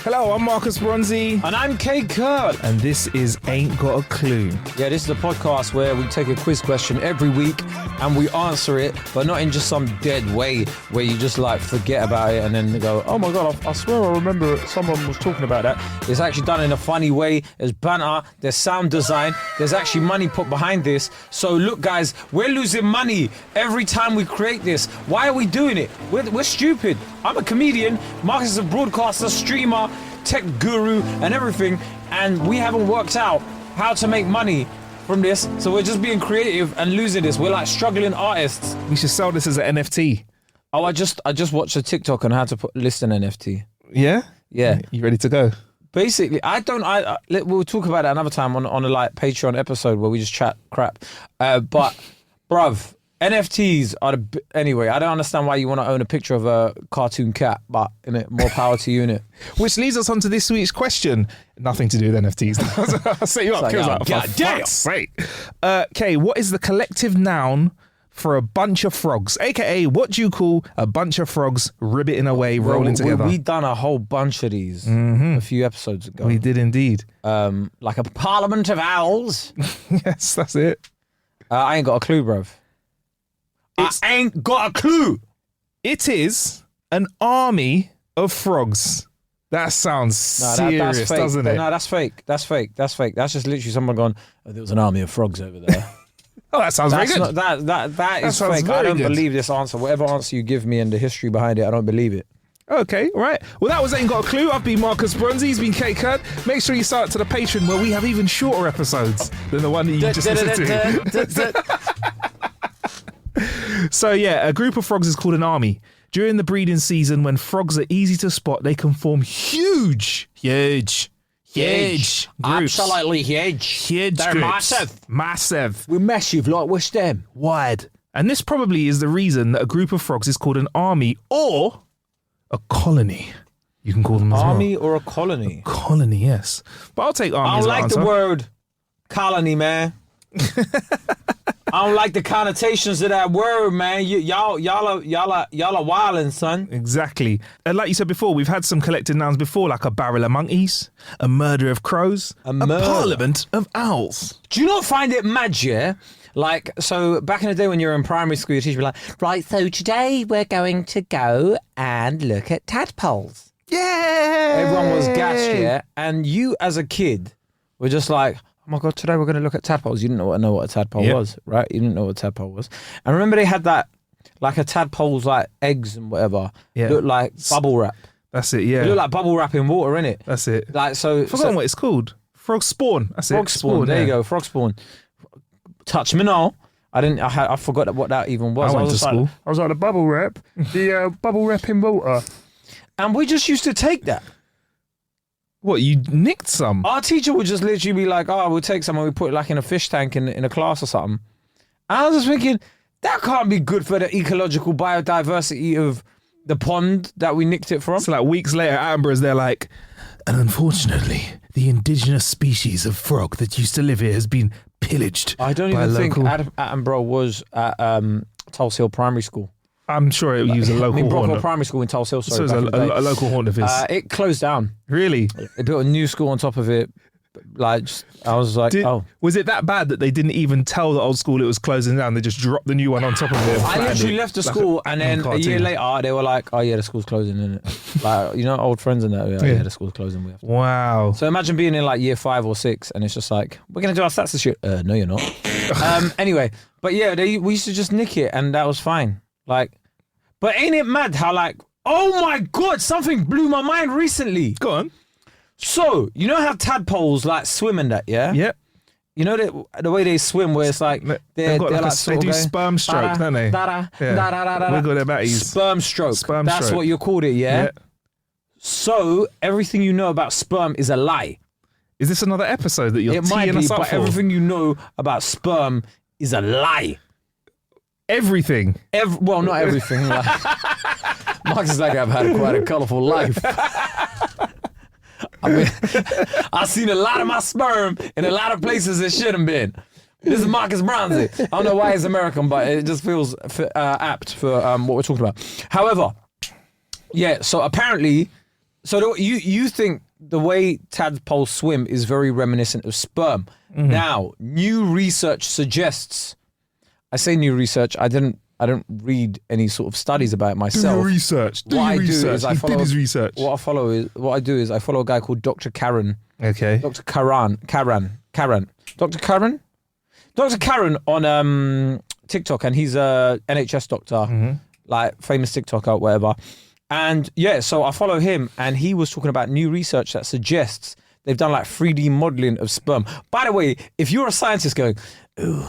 Hello, I'm Marcus Bronzy. And I'm Kate Kurt. And this is Ain't Got a Clue. Yeah, this is a podcast where we take a quiz question every week and we answer it, but not in just some dead way where you just like forget about it and then go, oh my God, I swear I remember someone was talking about that. It's actually done in a funny way. There's banter, there's sound design, there's actually money put behind this. So look, guys, we're losing money every time we create this. Why are we doing it? We're stupid. I'm a comedian. Marcus is a broadcaster, streamer, tech guru and everything, and we haven't worked out how to make money from this, so we're just being creative and losing this. We're like struggling artists. We should sell this as an NFT. Oh, I just watched a TikTok on how to list an NFT. Yeah? Yeah. You ready to go? Basically, we'll talk about it another time on a like Patreon episode where we just chat crap. But bruv, NFTs are anyway, I don't understand why you want to own a picture of a cartoon cat, but more power to you, innit? Which leads us on to this week's question. Nothing to do with NFTs. I'll set you up. God damn. Right. Kay, what is the collective noun for a bunch of frogs? AKA, what do you call a bunch of frogs ribbiting away, rolling together? We done a whole bunch of these a few episodes ago. We did indeed. Like a parliament of owls. Yes, that's it. I ain't got a clue, bruv. I ain't got a clue. It is an army of frogs. That sounds serious, that's fake. doesn't it? No, that's fake. That's fake. That's fake. That's just literally someone going, oh, there was an army of frogs over there. Oh, that sounds very good. That is fake. I don't believe this answer. Whatever answer you give me and the history behind it, I don't believe it. Okay, all right. Well, that was Ain't Got a Clue. I've been Marcus Bronzy. He's been Kate Kurt. Make sure you sign up to the Patreon where we have even shorter episodes than the one that you just listened to. So yeah, a group of frogs is called an army. During the breeding season, when frogs are easy to spot, they can form huge groups. Absolutely huge. They're groups. Massive. We're massive like we're STEM. Wide. And this probably is the reason that a group of frogs is called an army or a colony. You can call them as army or a colony. Colony, yes. But I'll take army as an answer. I don't like the word colony, man. I don't like the connotations of that word, man. Y'all are wildin', son. Exactly. And like you said before, we've had some collective nouns before, like a barrel of monkeys, a murder of crows, a parliament of owls. Do you not find it mad, yeah? Like, so back in the day when you were in primary school, your teacher would be like, right, so today we're going to go and look at tadpoles. Yeah. Everyone was gassed, yeah? And you as a kid were just like, oh my God, today we're going to look at tadpoles. You didn't know what a tadpole was, right? You didn't know what a tadpole was. And remember they had that, like a tadpole's like eggs and whatever, looked like bubble wrap. That's it, yeah. It looked like bubble wrap in water, innit? That's it. Like, so. I've forgotten what it's called. Frog spawn. That's frog it. Spawn. There you go, frog spawn. Touch me now. I forgot what that even was. I went to school. I was like, the bubble wrap. The bubble wrap in water. And we just used to take that. What, you nicked some? Our teacher would just literally be like, oh, we'll take some and we put it like in a fish tank in a class or something. And I was just thinking, that can't be good for the ecological biodiversity of the pond that we nicked it from. So like weeks later, Attenborough's they're like, and unfortunately, the indigenous species of frog that used to live here has been pillaged. I don't even think Attenborough was at Tulse Hill Primary School. I'm sure it was a local Brockwell Primary School in Tulse Hill. So it was a local haunt of his. It closed down. Really? They built a new school on top of it. Like, I was like, Was it that bad that they didn't even tell the old school it was closing down? They just dropped the new one on top of it. I literally left the school and then a year later they were like, oh yeah, the school's closing, innit? Like, you know, old friends and that. Yeah, the school's closing. We have to. Wow. So imagine being in like year 5 or 6 and it's just like, we're going to do our stats this year. No, you're not. Anyway, but yeah, we used to just nick it and that was fine. Like, but ain't it mad how like, oh my God, something blew my mind recently. Go on. So, you know how tadpoles like swim and that, yeah? Yep. You know the way they swim where it's like they do sperm stroke, don't they? Wiggle their batties. Sperm stroke. That's what you called it, yeah? So, everything you know about sperm is a lie. Is this another episode that you're teeing us up for? But everything you know about sperm is a lie. Everything? Well, not everything. Marcus is like, I've had quite a colourful life. I mean, I've seen a lot of my sperm in a lot of places it shouldn't been. This is Marcus Bronzy. I don't know why it's American, but it just feels apt for what we're talking about. However, yeah, so apparently So you think the way tadpoles swim is very reminiscent of sperm. Mm-hmm. Now, new research suggests. I say new research. I don't read any sort of studies about it myself. Do your research. Do What I your do research. is I He follow- did his research. What I do is I follow a guy called Dr. Karen. Okay. Dr. Karan. Dr. Karen on TikTok, and he's a NHS doctor, like famous TikToker, whatever. And yeah, so I follow him, and he was talking about new research that suggests they've done like 3D modeling of sperm. By the way, if you're a scientist going, ooh,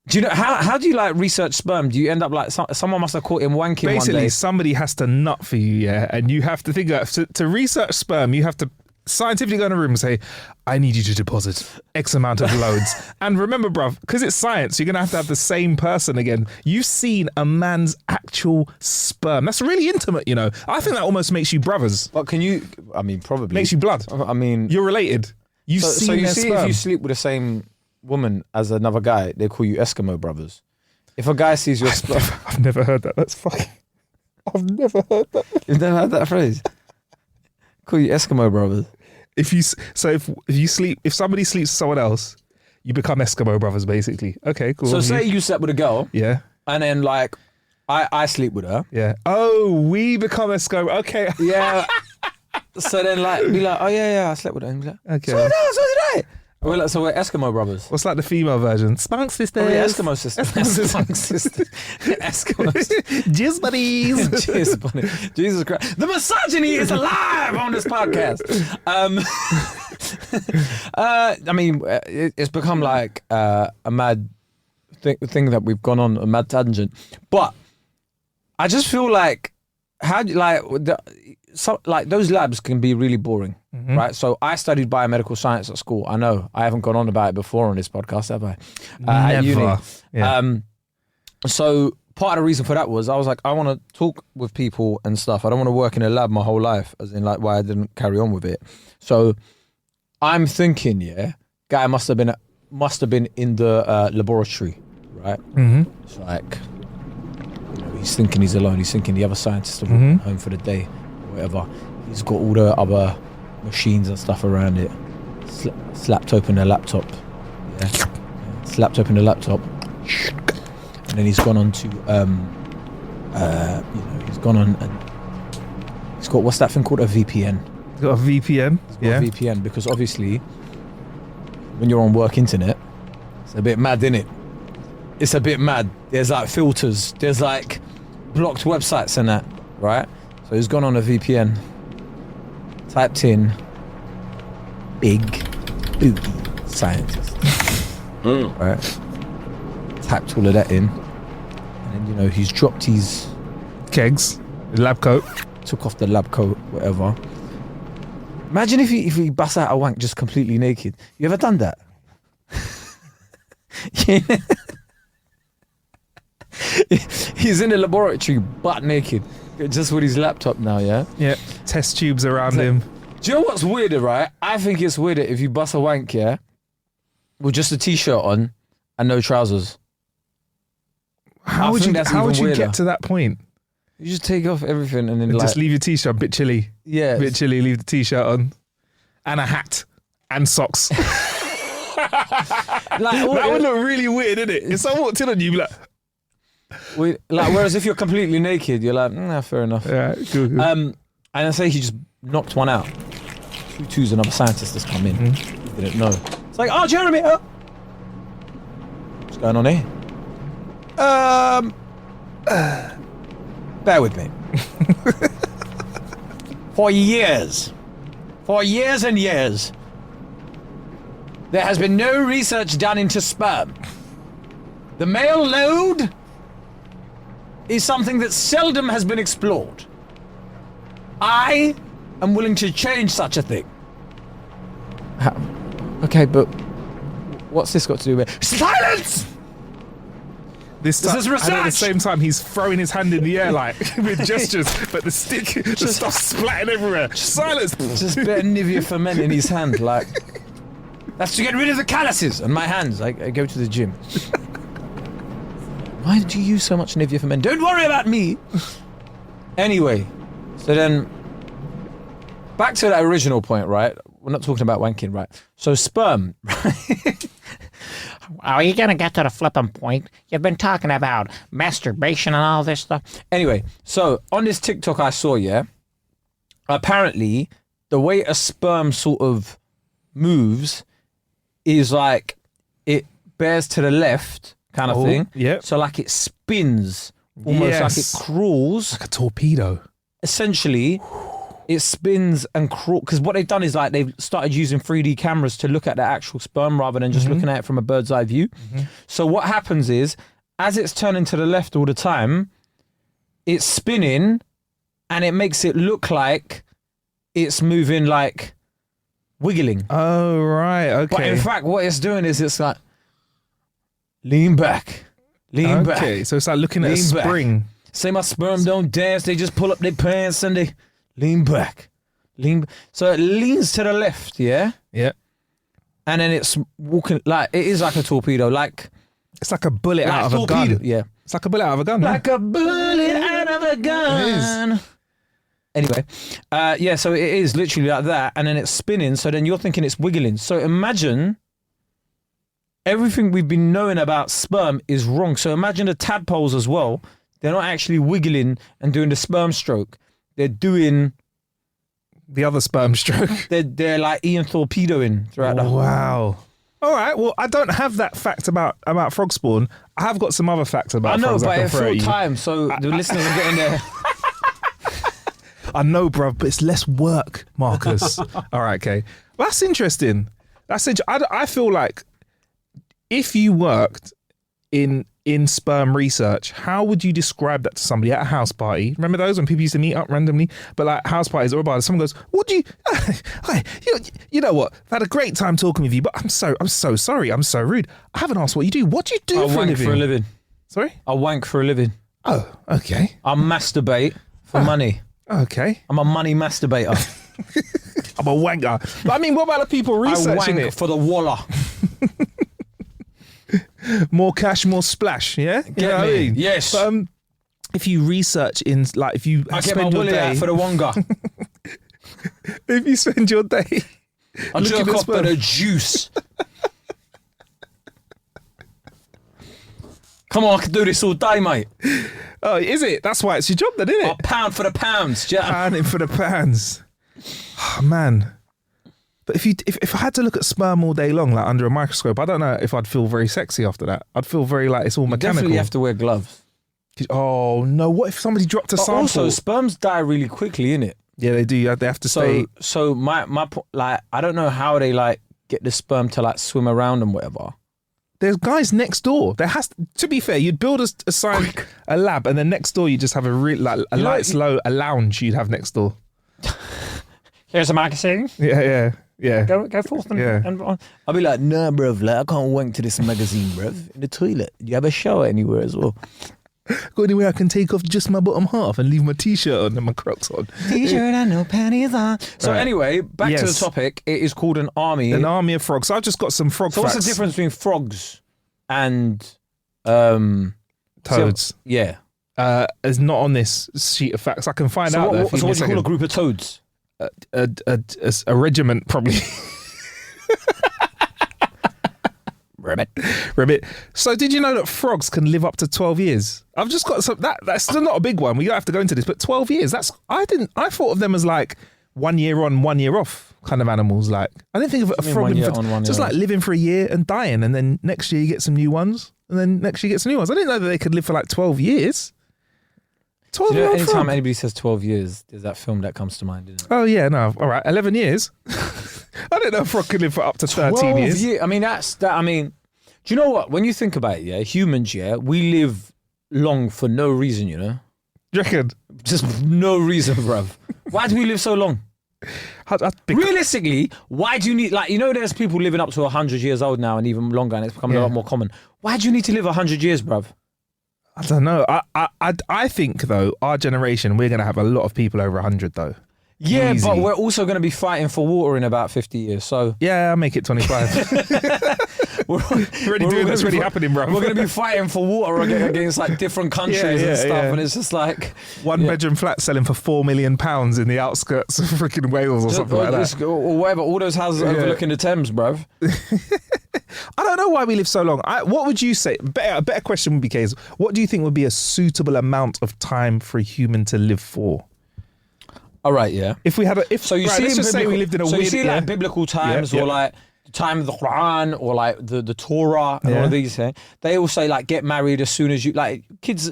do you know how do you like research sperm? Do you end up like someone must have caught him wanking one Basically, day? somebody has to nut for you, yeah, and you have to think about to research sperm. You have to scientifically go in a room and say, I need you to deposit X amount of loads. And remember, bruv, because it's science, you're going to have the same person again. You've seen a man's actual sperm. That's really intimate, you know. I think that almost makes you brothers. But can you? I mean, probably Makes you blood. I mean, You're related. You've so seen you their see, sperm. if you sleep with the same woman as another guy, they call you Eskimo brothers. If a guy sees your sperm, I've never heard that. That's fucking... I've never heard that. you've never heard that phrase. Call you Eskimo brothers. If somebody sleeps with someone else, you become Eskimo brothers, basically. Okay, cool. So say you slept with a girl, Yeah, and then like I sleep with her. yeah. Oh, we become Eskimo. Okay. Yeah. So then like be like, oh yeah, I slept with her. And be like, Okay. so did I. So we're Eskimo brothers. What's like the female version? Spunk sisters. Oh, yeah, Eskimo sisters. Eskimo sisters. Eskimo sisters. Jizz buddies. Cheers, buddy. Jesus Christ. The misogyny is alive on this podcast. I mean, it's become like a mad thing that we've gone on, a mad tangent. But I just feel like, those labs can be really boring, right? So I studied biomedical science at school. I know I haven't gone on about it before on this podcast, have I? At uni. Never. Yeah. So part of the reason for that was I was like, I want to talk with people and stuff. I don't want to work in a lab my whole life, as in like why I didn't carry on with it. So I'm thinking, yeah, guy must have been in the laboratory, right? Mm-hmm. It's like, you know, he's thinking he's alone. He's thinking the other scientists are home for the day, or whatever. He's got all the other machines and stuff around it. Slapped open the laptop. Yeah. Slapped open the laptop. And then he's gone on to, he's gone on and he's got, what's that thing called? A VPN. He's got a VPN. A VPN, because obviously when you're on work internet, it's a bit mad, innit? It's a bit mad. There's like filters, there's like blocked websites and that, right? So he's gone on a VPN, typed in big booty scientist, right? Typed all of that in, and then, you know, he's dropped his Kegs. Lab coat. took off the lab coat, whatever. Imagine if he busts out a wank just completely naked. You ever done that? He's in the laboratory, butt naked, just with his laptop now, yeah? Yeah. Test tubes around him. Do you know what's weirder, right? I think it's weirder if you bust a wank, yeah, with just a t-shirt on and no trousers. How I would think you that's even get weirder. to that point? You just take off everything and then And like, just leave your t-shirt a bit chilly. yeah. Bit chilly, leave the t-shirt on. And a hat. And socks. Like, That would look really weird, innit? If someone walked in on you, you'd be like, whereas if you're completely naked, you're like, nah, fair enough. yeah, cool. And I say he just knocked one out. 2-2's another scientist that's come in. He didn't know. It's like, oh, Jeremy, what's going on here? Bear with me. For years and years, there has been no research done into sperm. The male load is something that seldom has been explored. I am willing to change such a thing. Okay, but what's this got to do with silence? This is and at the research! same time, he's throwing his hand in the air like with gestures, but the stuff's splatting everywhere. Silence. Just a bit of Nivea for men in his hand, like that's to get rid of the calluses on my hands. I go to the gym. Why do you use so much Nivea for men? Don't worry about me. Anyway, so then back to that original point, right? We're not talking about wanking, right? So sperm, Are you gonna get to the flipping point? You've been talking about masturbation and all this stuff. Anyway, so on this TikTok I saw, yeah, apparently the way a sperm sort of moves is like it bears to the left kind of thing. Yep. So like it spins almost like it crawls. Like a torpedo. Essentially, it spins and crawls. Because what they've done is like they've started using 3D cameras to look at the actual sperm rather than just looking at it from a bird's eye view. So what happens is, as it's turning to the left all the time, it's spinning and it makes it look like it's moving like wiggling. Oh, right. Okay. But in fact, what it's doing is it's like lean back, lean back. Okay, so it's like looking at a Lean back. spring. Say my sperm don't dance, they just pull up their pants and they lean back. So it leans to the left, yeah? Yeah. And then it's walking like it is like a torpedo, like It's like a bullet out of a torpedo. gun. Yeah. It's like a bullet out of a gun. Like a bullet out of a gun. Anyway, yeah, so it is literally like that, and then it's spinning, so then you're thinking it's wiggling. So imagine everything we've been knowing about sperm is wrong. So imagine the tadpoles as well. They're not actually wiggling and doing the sperm stroke. They're doing The other sperm stroke. they're like Ian torpedoing throughout the whole. Wow. All right. Well, I don't have that fact about frog spawn. I have got some other facts about I know, frogs but can it throw at filled you. time, so the listeners are getting there. I know, bruv, but it's less work, Marcus. All right, okay. Well, that's interesting. I feel like if you worked in sperm research, how would you describe that to somebody at a house party? Remember those when people used to meet up randomly? But like house parties or about someone goes, "What do you? Hi, you know what? I've had a great time talking with you, but I'm so sorry. I'm so rude. I haven't asked what you do. What do you do I for a wank living? for a living. Sorry? I wank for a living. Oh, okay, I masturbate for money. okay. I'm a money masturbator. I'm a wanker. But I mean, what about the people I researching wank it? for the wallah. More cash, more splash. Yeah, you know what I me? mean? Yes. But, if you research in like if you I get my spend your willy out day, for the wonga. if you spend your day, I looking jerk at off sperm. for the juice. Come on, I can do this all day, mate. oh, is it? That's why it's your job, then, isn't A it? pound for the pounds. Do you know what I mean? Pounding for the pans. Oh, man. But if I had to look at sperm all day long, like under a microscope, I don't know if I'd feel very sexy after that. I'd feel very like it's all mechanical. Definitely have to wear gloves. Oh no! What if somebody dropped a But sample? also, sperms die really quickly, innit? yeah, they do. They have to stay. So like I don't know how they like get the sperm to like swim around and whatever. There's guys next door. There has to be fair. You'd build a lab, and then next door you just have a real like a lights low a lounge you'd have next door. Here's a magazine. Yeah. Go forth and, Yeah. and on. I'll be like, nah, bruv, like, I can't wank to this magazine, bruv. In the toilet. Do you have a shower anywhere as well? Got anywhere I can take off just my bottom half and leave my t-shirt on and my Crocs on. T-shirt and no panties on. So Right. anyway, back to the Yes. topic. It is called an army. An army of frogs. So I've just got some frog So facts. what's the difference between frogs and Toads. Yeah. Is not on this sheet of facts. I can find So out. though, what, if so you what do give you me call a group of toads? a regiment probably. Ribbit. So did you know that frogs can live up to 12 years? I've just got some that's still not a big one. We don't have to go into this, but 12 years. I thought of them as like 1 year on, 1 year off kind of animals. Like I didn't think of a mean frog 1 living year for, on, 1 just year like off? living for a year and dying, and then next year you get some new ones, and then next year you get some new ones. I didn't know that they could live for like 12 years. 12 You know, year old anytime frog. anybody says 12 years, there's that film that comes to mind, isn't it? Oh yeah, no, all right, 11 years. I didn't know a frog could live for up to 13 years. I mean, I mean, do you know what? When you think about it, yeah, humans, yeah, we live long for no reason, you know? Do you reckon? Just no reason, bruv. Why do we live so long? Realistically, why do you need, like, you know, there's people living up to 100 years old now and even longer, and it's becoming a Yeah. lot more common. Why do you need to live 100 years, bruv? I don't know. I think though, our generation, we're gonna have a lot of people over 100 though. Yeah, Easy. but we're also going to be fighting for water in about 50 years. So Yeah, I'll make it 25. we're Already doing this, already happening, bro. We're going to be fighting for water against like different countries Yeah, and stuff, yeah. and it's just like One bedroom flat selling for £4 million in the outskirts of freaking Wales or something like that. or whatever. All those houses overlooking the Thames, bruv. I don't know why we live so long. What would you say? A better question would be, Kays, what do you think would be a suitable amount of time for a human to live for? All right, yeah. If we had a, if So you right, see, let's in just say we lived in a so weird, you see like biblical times Yeah, or yeah. like the time of the Quran or like the Torah and all Yeah. of these things. They all say like get married as soon as you like kids.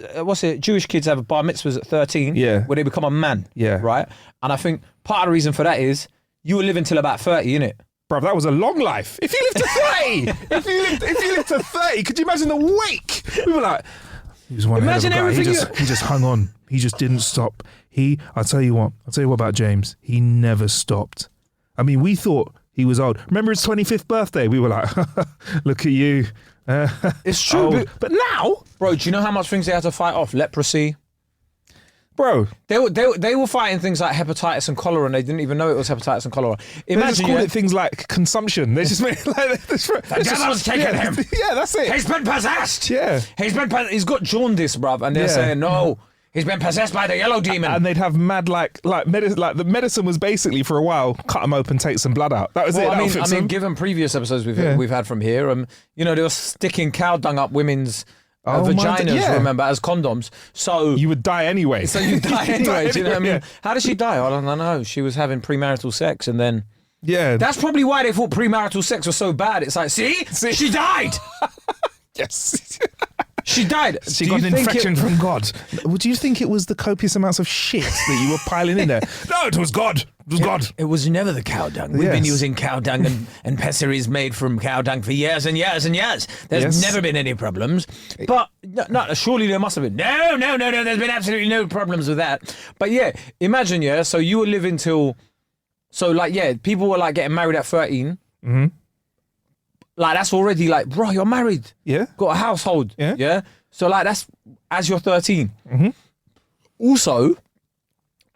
Jewish kids have bar mitzvahs at 13. Yeah. where they become a man. Yeah. right. And I think part of the reason for that is you will live until about 30, innit? Bro, that was a long life. If you lived to 30, if you lived to 30, could you imagine the wake? We were like, he was one Imagine hell of a guy. everything He just hung on. He just didn't stop. I'll tell you what about James. He never stopped. I mean, we thought he was old. Remember his 25th birthday? We were like, look at you. It's true, Old. But now, bro. Do you know how much things they had to fight off? Leprosy. bro, They were fighting things like hepatitis and cholera, and they didn't even know it was hepatitis and cholera. they just Imagine called yeah, it things like consumption. They just made it like the devil's taken him. Yeah, that's it. he's been possessed. Yeah. He's got jaundice, bruv, and they're Yeah. saying no. He's been possessed by the yellow demon. And they'd have mad like the medicine was basically for a while cut them open, take some blood out. That was it. Well, I That'll mean, fix them. given previous episodes Yeah. we've had from here, you know, they were sticking cow dung up women's Oh my vaginas, yeah. remember, as condoms. So You would die anyway. so you die anyway. Do you know what I mean? Yeah. How did she die? I don't know. She was having premarital sex, and then Yeah. that's probably why they thought premarital sex was so bad. It's like, see, she died. yes. She died. She Do got you an think infection it- from God. Would you think it was the copious amounts of shit that you were piling in there? No, it was God. It was God. It was never the cow dung. We've been Yes. using cow dung and pessaries made from cow dung for years and years and years. There's Yes. never been any problems. But no, surely there must have been. No. There's been absolutely no problems with that. But yeah, imagine, yeah. So you were living till. So like, yeah, people were like getting married at 13. Mm-hmm. Like that's already like, bro, you're married. Yeah. Got a household. Yeah. Yeah. So like that's as you're 13. Mm-hmm. Also,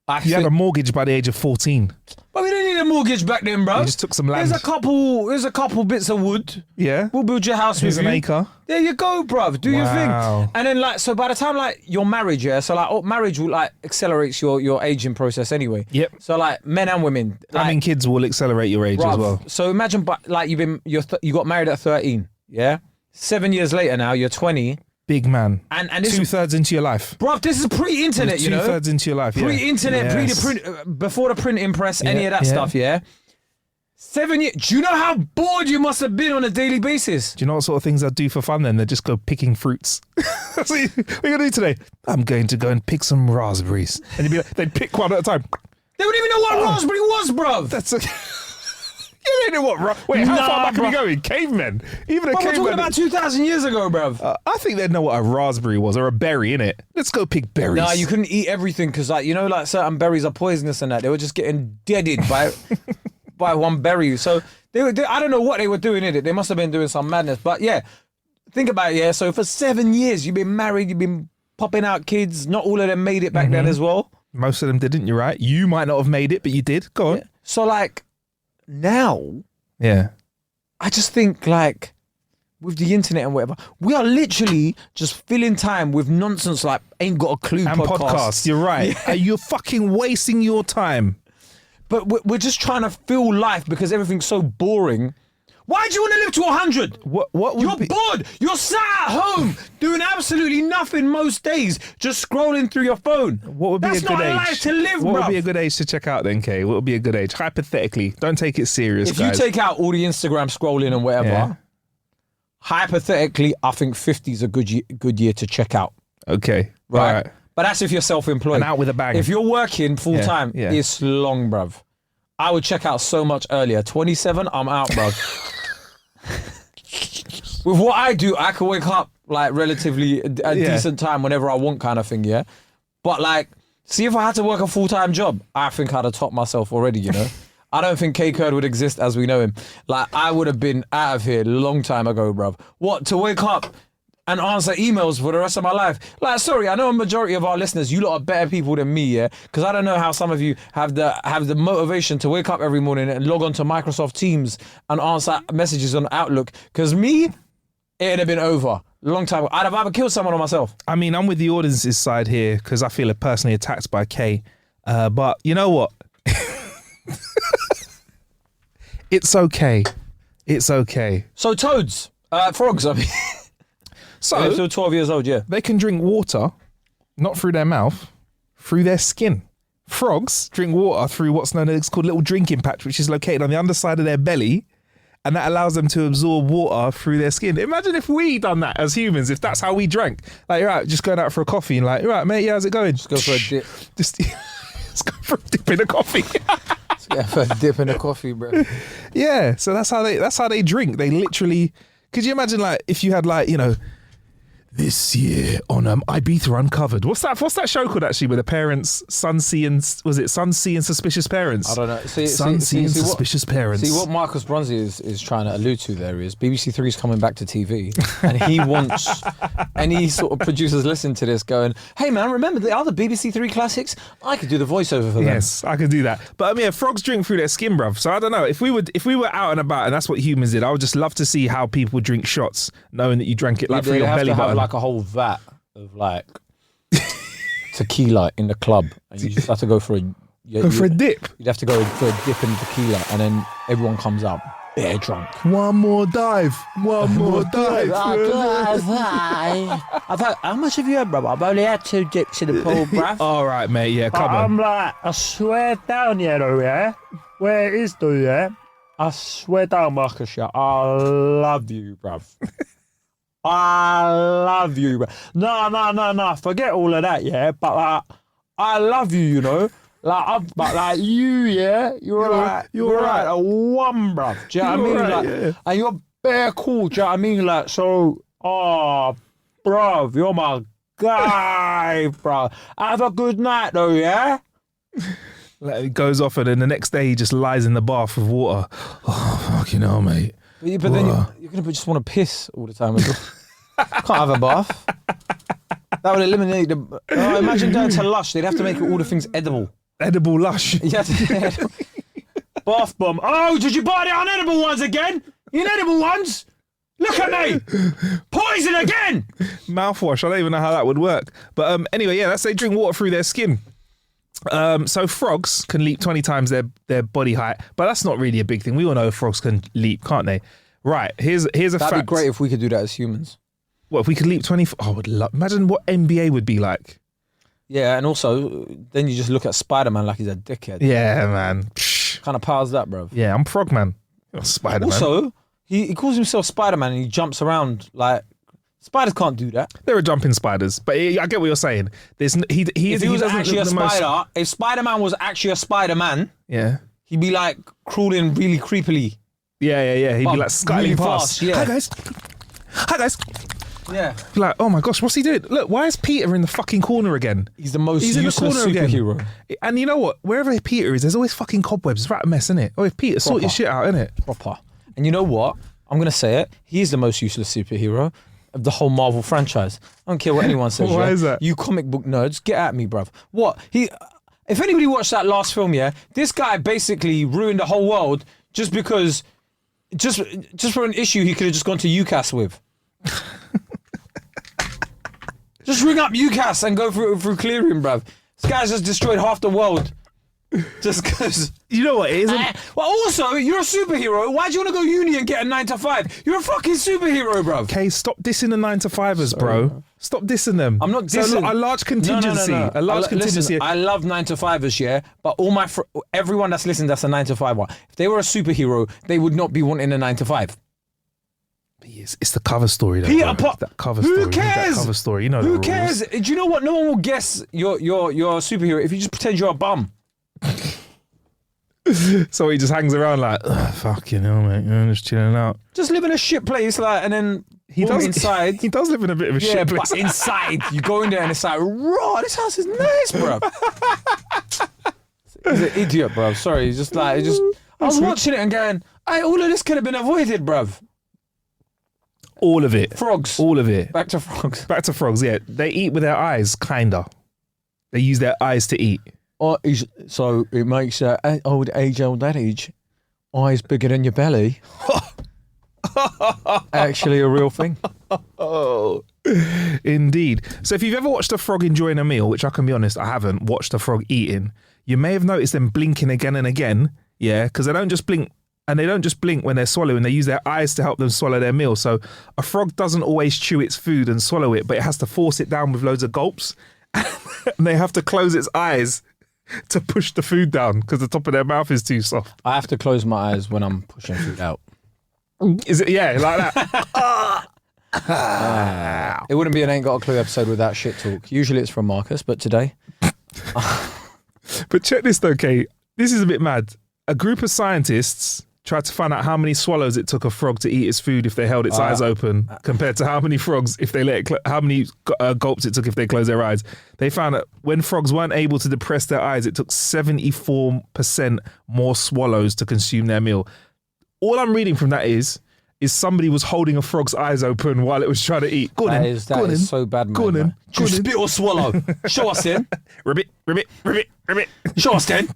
I You think. had a mortgage by the age of 14. But we didn't need a mortgage back then, bro. You just took some land. There's a couple bits of wood. Yeah. We'll build your house Here's with an you. acre. There you go, bruv. Do your Wow. thing. And then like, so by the time like you're married, yeah. So like, marriage will like accelerates your aging process anyway. Yep. So like, men and women. Like, Having kids will accelerate your age as bruv, well. So imagine, like you got married at 13. Yeah. 7 years later now, you're 20. Big man. And this, 2/3 into your life. bruv, this is pre-internet, you know. 2/3 into your life. Yeah. Pre-internet, Yes. before the printing press, any Yeah, of that yeah. stuff, yeah. 7 years. Do you know how bored you must have been on a daily basis? Do you know what sort of things I'd do for fun then? They'd just go picking fruits. That's what what are you going to do today? I'm going to go and pick some raspberries. And you'd be like, they'd pick one at a time. They wouldn't even know what raspberry was, bruv. That's okay. You don't know what. Wait, how Nah, far back are we bruv. going? Cavemen. Even a Bruv, we're talking caveman. about 2,000 years ago, bruv. I think they'd know what a raspberry was or a berry, innit? Let's go pick berries. Nah, you couldn't eat everything because, like, you know, like certain berries are poisonous and that. They were just getting deaded by by one berry. So I don't know what they were doing in it. They must have been doing some madness. But yeah, think about it. Yeah, so for 7 years you've been married, you've been popping out kids. Not all of them made it back then as well. Most of them didn't, you're right. You might not have made it, but you did. Go on. So like now, Yeah. I just think like with the internet and whatever, we are literally just filling time with nonsense like ain't got a clue And podcasts, you're right. You're fucking wasting your time. But we're just trying to fill life because everything's so boring. Why do you want to live to 100? What would You're be... bored. You're sat at home doing absolutely nothing most days, just scrolling through your phone. What would be That's a good not age? a life to live, What bruv. would be a good age to check out then, Kay? What would be a good age? Hypothetically. Don't take it serious, If guys. you take out all the Instagram scrolling and whatever, Yeah. hypothetically, I think 50 is a good year to check out. Okay. Right. All right. But that's if you're self-employed. And out with a bang. If you're working full time, yeah. it's long, bruv. I would check out so much earlier. 27, I'm out, bruv. With what I do, I can wake up like relatively a Yeah. decent time whenever I want, kind of thing, yeah? But like, see, if I had to work a full-time job, I think I'd have topped myself already, you know? I don't think K Kurd would exist as we know him. Like, I would have been out of here a long time ago, bruv. What, to wake up and answer emails for the rest of my life. Like, sorry, I know a majority of our listeners, you lot are better people than me, yeah? Because I don't know how some of you have the motivation to wake up every morning and log on to Microsoft Teams and answer messages on Outlook. Because me, it'd have been over a long time ago. I'd have either killed someone or myself. I mean, I'm with the audience's side here because I feel personally attacked by Kay. But you know what? It's okay. It's okay. So toads, frogs, I mean. So They're still 12 years old, yeah. they can drink water, not through their mouth, through their skin. Frogs drink water through what's known as called little drinking patch, which is located on the underside of their belly, and that allows them to absorb water through their skin. Imagine if we done that as humans, if that's how we drank. Like, you're right, just going out for a coffee and like, you're right, mate, yeah, how's it going? Just go for a dip. Just let's go for a dip in a coffee. Let's get for a dip in the coffee, bro. Yeah, so that's how they drink. They literally. Could you imagine, like, if you had, like, you know, this year on Ibiza Uncovered. What's that show called actually? Where the parents, Sunsea and Suspicious Parents. I don't know. Sunsea and Suspicious Parents. See what Marcus Bronzy is trying to allude to there is BBC Three is coming back to TV, and he wants any sort of producers listening to this going, "Hey man, remember the other BBC Three classics? I could do the voiceover for them." Yes, I could do that. But I mean, yeah, frogs drink through their skin, bruv. So I don't know if we were out and about, and that's what humans did. I would just love to see how people drink shots, knowing that you drank it like through your belly button. Like a whole vat of like tequila in the club, and you just have to go for a for a dip. You'd have to go for a dip in tequila, and then everyone comes out bare drunk. One more dive. One more dive. I've had, how much have you had, brother? I've only had 2 dips in the pool, bruv. All right, mate. Yeah, come on. I'm like, I swear down, yeah, though, yeah? Where it is, though, yeah? I swear down, Marcus, yeah, I love you, bruv. I love you, bruv. No, forget all of that, yeah? But, like, I love you, you know? Like, you, yeah? You're right. A one, bruv. Do you know what I mean? Right, like, yeah. And you're bare cool, do you know what I mean? Like, so, bruv, you're my guy, bruv. Have a good night, though, yeah? Like, it goes off, and then the next day he just lies in the bath with water. Oh, fucking hell, mate. But then you're going to just want to piss all the time as well. Can't have a bath. That would eliminate the... imagine going to Lush. They'd have to make all the things edible. Edible Lush. Yeah. Bath bomb. Oh, did you buy the unedible ones again? The inedible ones? Look at me! Poison again! Mouthwash. I don't even know how that would work. But anyway, yeah, they drink water through their skin. So frogs can leap 20 times their body height, but that's not really a big thing. We all know frogs can leap, can't they? Right, here's a fact. That'd be great if we could do that as humans. What if we could leap 20? Oh, I would love. Imagine what NBA would be like. Yeah, and also, then you just look at Spider-Man like he's a dickhead. Yeah, man. What kind of power's that, bro? Yeah, I'm Frogman. Oh, Spider-Man. Also, he calls himself Spider-Man and he jumps around like... Spiders can't do that. There are jumping spiders, but I get what you're saying. There's If he was actually a spider, if Spider-Man was actually a Spider-Man, yeah, he'd be like crawling really creepily. Yeah. He'd be like scuttling really past. fast, yeah. Hi guys. Yeah. Be like, oh my gosh, what's he doing? Look, why is Peter in the fucking corner again? He's the most He's in the useless corner again. superhero. And you know what? Wherever Peter is, there's always fucking cobwebs. It's right a mess, isn't it? Oh, Peter, sort your shit out, innit? Proper. And you know what? I'm going to say it. He's the most useless superhero of the whole Marvel franchise. I don't care what anyone says. Why is that? You comic book nerds, get at me, bruv. What? If anybody watched that last film, yeah, this guy basically ruined the whole world just because, just for an issue he could have just gone to UCAS with. Just ring up UCAS and go through clearing, bruv. This guy's just destroyed half the world. Just because. You know what? It isn't. Well, also, you're a superhero. Why do you want to go uni and get a 9 to 5? You're a fucking superhero, bruv. Okay, stop dissing the 9 to 5ers, bro. Stop dissing them. I'm not dissing. So, look, a large contingency. No. A large contingency. Listen, I love 9 to 5ers, yeah, but all everyone that's listening, that's a 9 to 5 one. If they were a superhero, they would not be wanting a 9 to 5. It's the cover story, though. Peter bro. That cover story. Who cares? That cover story. You know Who the cares? rules. Do you know what? No one will guess you're a superhero if you just pretend you're a bum. So he just hangs around like, fucking hell, mate. I'm just chilling out. Just live in a shit place, like, and then He does inside. He does live in a bit of a Yeah, shit place. but inside, you go in there and it's like, raw, this house is nice, bro. He's an idiot, bro. Sorry, he's just like, I was watching it and going, all of this could have been avoided, bruv. All of it. Frogs. All of it. Back to frogs. Back to frogs, yeah. They eat with their eyes, kinda. They use their eyes to eat. So it makes old adage, eyes bigger than your belly. Actually a real thing. Oh, indeed. So if you've ever watched a frog enjoying a meal, which I can be honest, I haven't watched a frog eating, you may have noticed them blinking again and again. Yeah, because they don't just blink. And they don't just blink when they're swallowing, they use their eyes to help them swallow their meal. So a frog doesn't always chew its food and swallow it, but it has to force it down with loads of gulps. And they have to close its eyes to push the food down because the top of their mouth is too soft. I have to close my eyes when I'm pushing food out. Is it? Yeah, like that. It wouldn't be an Ain't Got a Clue episode without shit talk. Usually it's from Marcus, but today... But check this though, Kate. This is a bit mad. A group of scientists tried to find out how many swallows it took a frog to eat its food if they held its eyes open, compared to how many frogs if they let it how many gulps it took if they closed their eyes. They found that when frogs weren't able to depress their eyes, it took 74% more swallows to consume their meal. All I'm reading from that is somebody was holding a frog's eyes open while it was trying to eat. Go on That in. is Go on in. so bad, man. Go on in. man. Go on in. Spit or swallow? Show us then. Ribbit, ribbit, ribbit, ribbit. Show us then.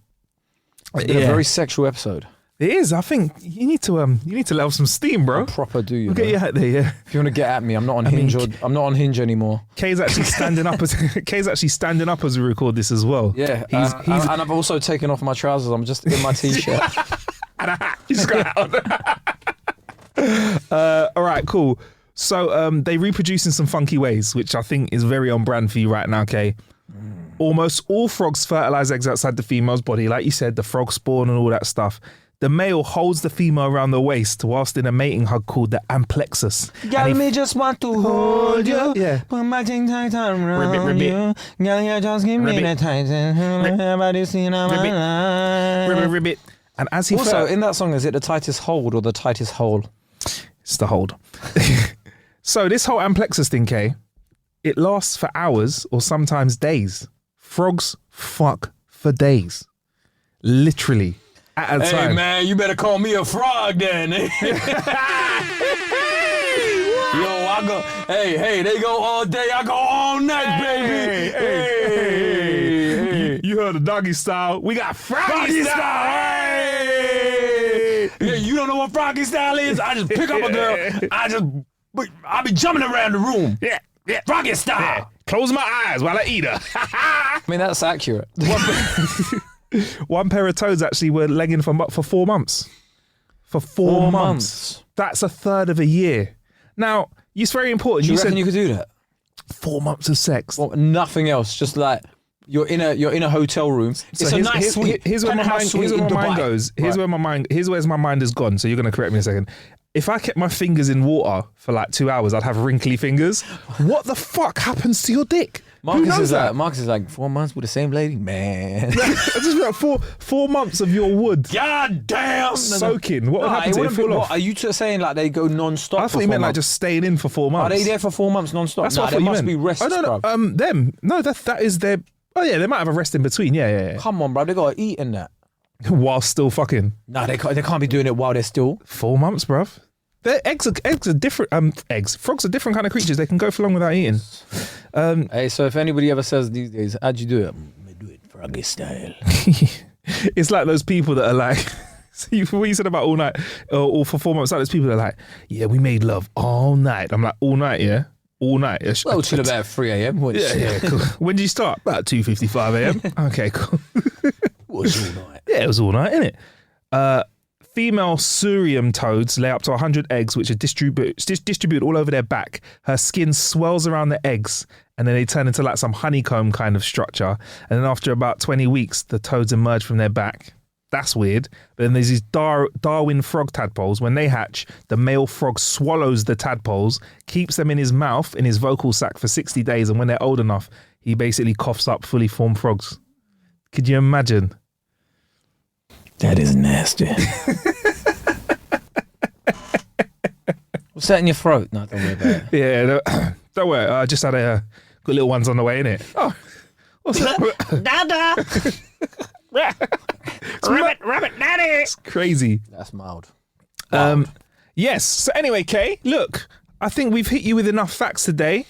It's been a Yeah. very sexual episode. It is. I think you need to let off some steam, bro. Proper do you? We'll get man. you out there, yeah. If you want to get at me, I'm not on Hinge. I'm not on Hinge anymore. Kay's actually standing up as we record this as well. Yeah, He's and I've also taken off my trousers. I'm just in my t-shirt. He's got out. All right, cool. So they reproduce in some funky ways, which I think is very on brand for you right now, Kay. Almost all frogs fertilize eggs outside the female's body. Like you said, the frog spawn and all that stuff. The male holds the female around the waist whilst in a mating hug called the amplexus. Girl, me just want to hold you. Yeah. Put my thing tight around Ribbit, you. Girl, you just give me Ribbit. the tight. Everybody seen on my Ribbit. line. Ribbit, ribbit. And as he Also, in that song, is it the tightest hold or the tightest hole? it's the hold. So this whole amplexus thing, Kay, it lasts for hours or sometimes days. Frogs fuck for days. Literally. At a time. man, you better call me a frog then. Yo, I go. Hey, they go all day. I go all night, baby. Hey. You heard the doggy style. We got froggy style. Hey. Yeah, you don't know what froggy style is? I just pick up a girl. I be jumping around the room. Yeah. Froggy style. Yeah. Close my eyes while I eat her. I mean, that's accurate. One pair of toads actually were legging for 4 months. For 4 months. That's a third of a year. Now, it's very important. Do you You reckon said you could do that? 4 months of sex. Well, nothing else. Just like you're in a hotel room. It's a nice suite. Here's where my mind goes. Here's where my mind has gone. So you're going to correct me in a second. If I kept my fingers in water for like 2 hours, I'd have wrinkly fingers. What the fuck happens to your dick? Who knows that? Marcus is like 4 months with the same lady, man. I just like 4 months of your wood God damn. soaking. What would happen to it? Fall off? Are you saying like they go non-stop? I thought you meant like just staying in for 4 months. Are they there for 4 months non-stop? That's what I thought they you must meant. be rests, I don't know. bruv. Them. No, that is their. Oh yeah, they might have a rest in between. Yeah. Come on, bro. They got to eat in that. While still fucking. Nah, they can't be doing it while they're still. 4 months, bruv. Their eggs are different. Frogs are different kind of creatures. They can go for long without eating. Hey, so if anybody ever says these days, how'd you do it? I do it froggy style. It's like those people that are like. See what you said about all night, or for 4 months. Like those people that are like, yeah, we made love all night. I'm like, all night, yeah, all night. Yeah, Well, till about 3 a.m. yeah, cool. When did you start? About 2:55 a.m. Okay, cool. Was all night. Yeah, it was all night, innit? Female Surium toads lay up to 100 eggs, which are distributed all over their back. Her skin swells around the eggs, and then they turn into like some honeycomb kind of structure. And then after about 20 weeks, the toads emerge from their back. That's weird. But then there's these Darwin frog tadpoles. When they hatch, the male frog swallows the tadpoles, keeps them in his mouth, in his vocal sac for 60 days. And when they're old enough, he basically coughs up fully formed frogs. Could you imagine? That is nasty. What's that in your throat? No, don't worry about it. Yeah, don't worry. I just had got little ones on the way, innit? Oh, what's that? Dada! Rabbit daddy! Crazy. That's mild. Yes. So anyway, Kay, look, I think we've hit you with enough facts today.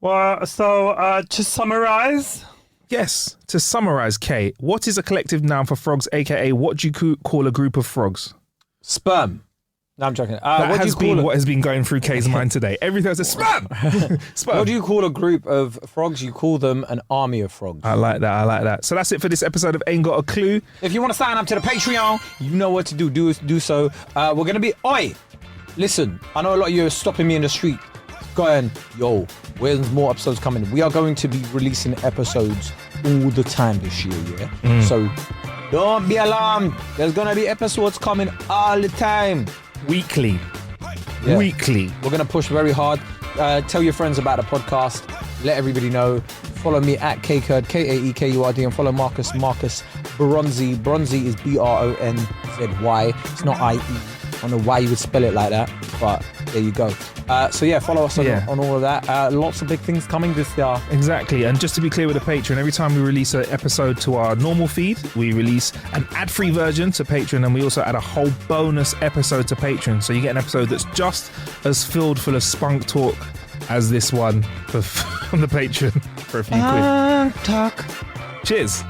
Well, so to summarize, Yes. To summarize, Kay, what is a collective noun for frogs, aka what do you call a group of frogs? Sperm. No, I'm joking. That What do has you call been it? what has been going through Kay's mind today. Everything else is spam. Spam. What do you call a group of frogs? You call them an army of frogs. I like that. I like that. So that's it for this episode of Ain't Got a Clue. If you want to sign up to the Patreon, you know what to do. Do so. We're going to be... Oi! Listen, I know a lot of you are stopping me in the street going, yo, where's more episodes coming? We are going to be releasing episodes all the time this year, yeah? So don't be alarmed. There's going to be episodes coming all the time. Weekly. Yeah. Weekly. We're going to push very hard. Tell your friends about the podcast. Let everybody know. Follow me at KKurd, KAEKURD, and follow Marcus Bronzy. Bronzy is BRONZY. It's not IE. I don't know why you would spell it like that, but there you go. So yeah, follow us on all of that. Lots of big things coming this year. Exactly. And just to be clear with the Patreon, every time we release an episode to our normal feed, we release an ad-free version to Patreon, and we also add a whole bonus episode to Patreon. So you get an episode that's just as filled full of spunk talk as this one on the Patreon for a few quid. Talk. Cheers.